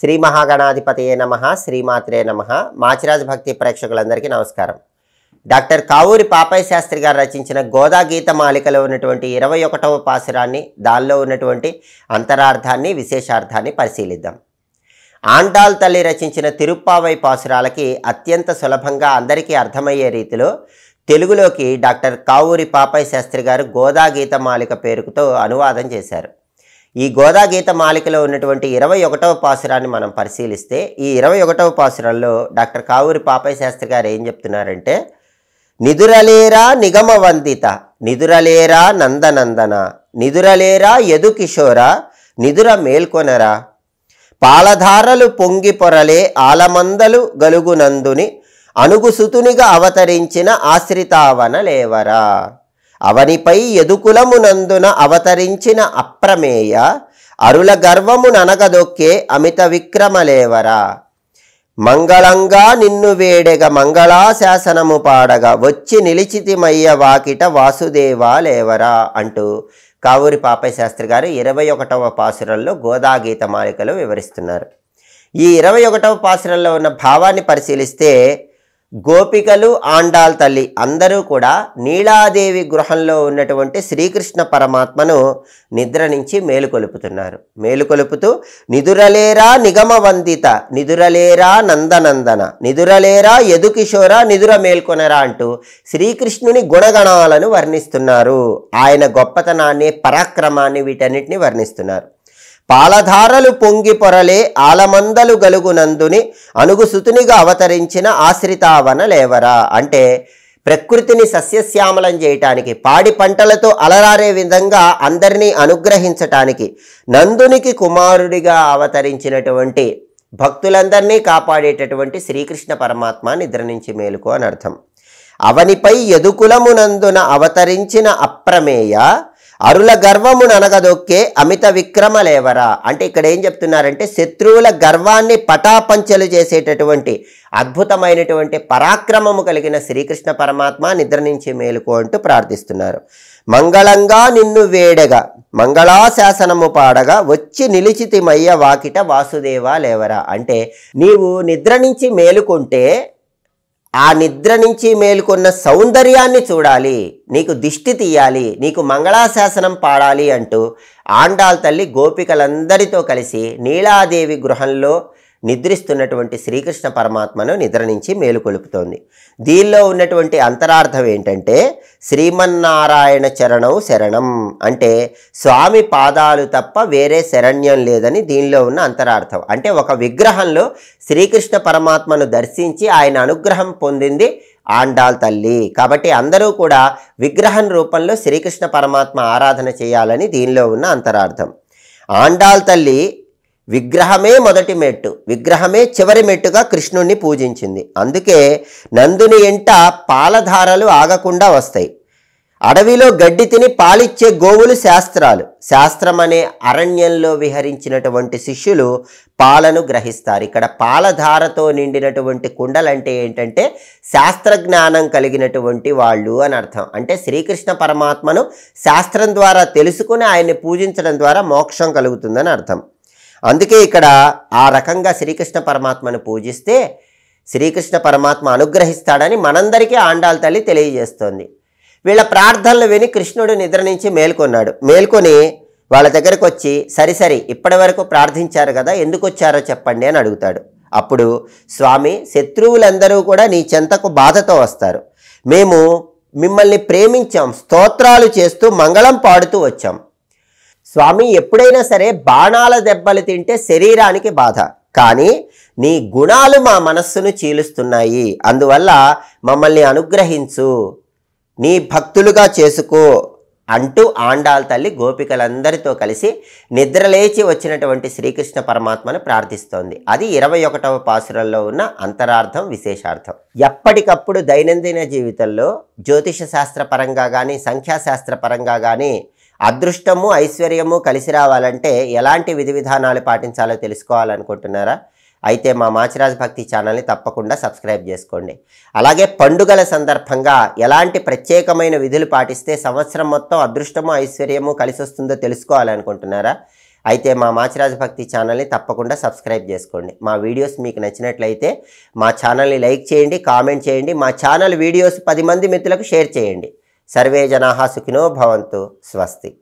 శ్రీ మహాగణాధిపతయే నమః శ్రీమాత్రే నమః మాచిరాజ్ భక్తి ప్రేక్షకులందరికీ నమస్కారం. డాక్టర్ కావూరి పాపయ్య శాస్త్రి గారు రచించిన గోదా గీత మాలికలో ఉన్నటువంటి 21వ పాసురాన్ని, దానిలో ఉన్నటువంటి అంతరార్థాన్ని, విశేషార్థాన్ని పరిశీలిద్దాం. ఆండాల్ తల్లి రచించిన తిరుప్పావై పాసురాలకి అత్యంత సులభంగా అందరికీ అర్థమయ్యే రీతిలో తెలుగులోకి డాక్టర్ కావూరి పాపయ్య శాస్త్రి గారు గోదా గీత మాలిక పేరుతో అనువాదం చేశారు. ఈ గోదా గీత మాలికలో ఉన్నటువంటి 21వ పాసురాన్ని మనం పరిశీలిస్తే, ఈ 21వ పాసురంలో డాక్టర్ కావూరి పాపయ్య శాస్త్రి గారు ఏం చెప్తున్నారంటే, నిదురలేరా నిగమవందిత, నిదురలేరా నందనందన, నిదురలేరా యదు కిషోర, నిదుర మేల్కొనరా, పాలధారలు పొంగి పొరలే ఆలమందలు గలుగునందుని అనుగుసుతునిగా అవతరించిన ఆశ్రితావన లేవరా, అవనిపై యదుకులమునందున అవతరించిన అప్రమేయ అరుల గర్వముననగదొక్కే అమిత విక్రమలేవరా, మంగళంగా నిన్ను వేడెగ మంగళాశాసనము పాడగా వచ్చి నిలిచితిమయ్య వాకిట వాసుదేవా లేవరా అంటూ కావూరి పాపయ్య శాస్త్రి గారు 21వ పాసురంలో గోదా గీత మాలికలో వివరిస్తున్నారు. ఈ 21వ పాసురంలో ఉన్న భావాన్ని పరిశీలిస్తే, గోపికలు, ఆండాల్ తల్లి అందరూ కూడా నీలాదేవి గృహంలో ఉన్నటువంటి శ్రీకృష్ణ పరమాత్మను నిద్ర నుంచి మేలుకొలుపుతున్నారు. మేలుకొలుపుతూ నిదురలేరా నిగమవందిత, నిదురలేరా నందనందన, నిదురలేరా యదుకిషోర, నిదుర మేల్కొనరా అంటూ శ్రీకృష్ణుని గుణగణాలను వర్ణిస్తున్నారు. ఆయన గొప్పతనాన్ని, పరాక్రమాన్ని, వీటన్నిటిని వర్ణిస్తున్నారు. పాలధారలు పొంగి పొరలే ఆలమందలు గలుగునందుని అనుగుసుతునిగా అవతరించిన ఆశ్రితావన లేవరా అంటే, ప్రకృతిని సస్యశ్యామలం చేయటానికి, పాడి పంటలతో అలరారే విధంగా అందరినీ అనుగ్రహించటానికి నందునికి కుమారుడిగా అవతరించినటువంటి, భక్తులందరినీ కాపాడేటటువంటి శ్రీకృష్ణ పరమాత్మ నిద్ర నుంచి మేలుకో అని అర్థం. అవనిపై యదుకులమునందున అవతరించిన అప్రమేయ అరుల గర్వముననగదొక్కే అమిత విక్రమలేవరా అంటే, ఇక్కడ ఏం చెప్తున్నారంటే, శత్రువుల గర్వాన్ని పటాపంచలు చేసేటటువంటి అద్భుతమైనటువంటి పరాక్రమము కలిగిన శ్రీకృష్ణ పరమాత్మ నిద్ర నుంచి మేలుకో అంటూ ప్రార్థిస్తున్నారు. మంగళంగా నిన్ను వేడగా మంగళాశాసనము పాడగా వచ్చి నిలిచితిమయ్య వాకిట వాసుదేవా లేవరా అంటే, నీవు నిద్ర నుంచి మేలుకుంటే ఆ నిద్ర నుంచి మేలుకొన్న సౌందర్యాన్ని చూడాలి, నీకు దిష్టి తీయాలి, నీకు మంగళాశాసనం పాడాలి అంటూ ఆండాల్ తల్లి గోపికలందరితో కలిసి నీలాదేవి గృహంలో నిద్రిస్తున్నటువంటి శ్రీకృష్ణ పరమాత్మను నిద్ర నుంచి మేలుకొలుపుతోంది. దీనిలో ఉన్నటువంటి అంతరార్థం ఏంటంటే, శ్రీమన్నారాయణ చరణం శరణం అంటే స్వామి పాదాలు తప్ప వేరే శరణ్యం లేదని దీనిలో ఉన్న అంతరార్థం. అంటే ఒక విగ్రహంలో శ్రీకృష్ణ పరమాత్మను దర్శించి ఆయన అనుగ్రహం పొందింది ఆండాల్ తల్లి. కాబట్టి అందరూ కూడా విగ్రహం రూపంలో శ్రీకృష్ణ పరమాత్మ ఆరాధన చేయాలని దీనిలో ఉన్న అంతరార్థం. ఆండాల్ తల్లి విగ్రహమే మొదటి మెట్టు, విగ్రహమే చివరి మెట్టుగా కృష్ణుణ్ణి పూజించింది. అందుకే నందుని ఎంట పాలధారలు ఆగకుండా వస్తాయి. అడవిలో గడ్డి తిని పాలిచ్చే గోవులు శాస్త్రాలు. శాస్త్రం అనే అరణ్యంలో విహరించినటువంటి శిష్యులు పాలను గ్రహిస్తారు. ఇక్కడ పాలధారతో నిండినటువంటి కుండలంటే ఏంటంటే, శాస్త్రజ్ఞానం కలిగినటువంటి వాళ్ళు అని అర్థం. అంటే శ్రీకృష్ణ పరమాత్మను శాస్త్రం ద్వారా తెలుసుకుని ఆయన్ని పూజించడం ద్వారా మోక్షం కలుగుతుందని అర్థం. అందుకే ఇక్కడ ఆ రకంగా శ్రీకృష్ణ పరమాత్మను పూజిస్తే శ్రీకృష్ణ పరమాత్మ అనుగ్రహిస్తాడని మనందరికీ ఆండాల్ తల్లి తెలియజేస్తోంది. వీళ్ళ ప్రార్థనలు విని కృష్ణుడు నిద్ర నుంచి మేల్కొన్నాడు. మేల్కొని వాళ్ళ దగ్గరకు వచ్చి, సరి ఇప్పటి వరకు ప్రార్థించారు కదా, ఎందుకు వచ్చారో చెప్పండి అని అడుగుతాడు. అప్పుడు, స్వామి, శత్రువులందరూ కూడా నీ చెంతకు బాధతో వస్తారు. మేము మిమ్మల్ని ప్రేమించాం, స్తోత్రాలు చేస్తూ మంగళం పాడుతూ వచ్చాం. స్వామి, ఎప్పుడైనా సరే బాణాల దెబ్బలు తింటే శరీరానికి బాధ, కానీ నీ గుణాలు మా మనస్సును చీలుస్తున్నాయి, అందువల్ల మమ్మల్ని అనుగ్రహించు, నీ భక్తులుగా చేసుకో అంటూ ఆండాల్ తల్లి గోపికలందరితో కలిసి నిద్రలేచి వచ్చినటువంటి శ్రీకృష్ణ పరమాత్మను ప్రార్థిస్తోంది. అది 21వ పాసురంలో ఉన్న అంతరార్థం, విశేషార్థం. ఎప్పటికప్పుడు దైనందిన జీవితంలో జ్యోతిష శాస్త్ర పరంగా కానీ, సంఖ్యాశాస్త్ర పరంగా కానీ అదృష్టము, ఐశ్వర్యము కలిసి రావాలంటే ఎలాంటి విధి విధానాలు పాటించాలో తెలుసుకోవాలనుకుంటున్నారా? అయితే మా మాచిరాజ్ భక్తి ఛానల్ని తప్పకుండా సబ్స్క్రైబ్ చేసుకోండి. అలాగే పండుగల సందర్భంగా ఎలాంటి ప్రత్యేకమైన విధులు పాటిస్తే సంవత్సరం మొత్తం అదృష్టము, ఐశ్వర్యము కలిసి వస్తుందో తెలుసుకోవాలనుకుంటున్నారా? అయితే మా మాచిరాజు భక్తి ఛానల్ని తప్పకుండా సబ్స్క్రైబ్ చేసుకోండి. మా వీడియోస్ మీకు నచ్చినట్లయితే మా ఛానల్ని లైక్ చేయండి, కామెంట్ చేయండి. మా ఛానల్ వీడియోస్ 10 మంది మిత్రులకు షేర్ చేయండి. సర్వే జనాః సుఖినో భవంతు. స్వస్తి.